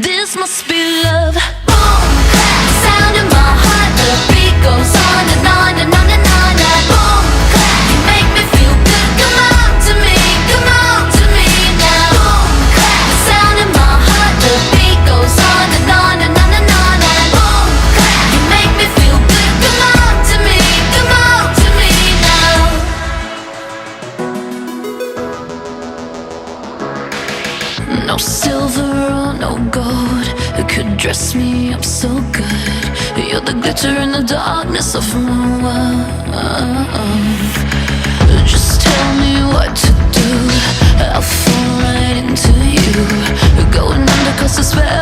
This must be love. Boom, clap, sound in my heart. The beat goes on and on and on and on. Boom, clap, you make me feel good. Come on to me now. Boom, clap, sound in my heart. The beat goes on and on and on and on. Boom, clap, you make me feel good. Come on to me now. No silver or no gold could dress me up so good. You're the glitter in the darkness of my world. Just tell me what to do, I'll fall right into you. Going under 'cause it's better.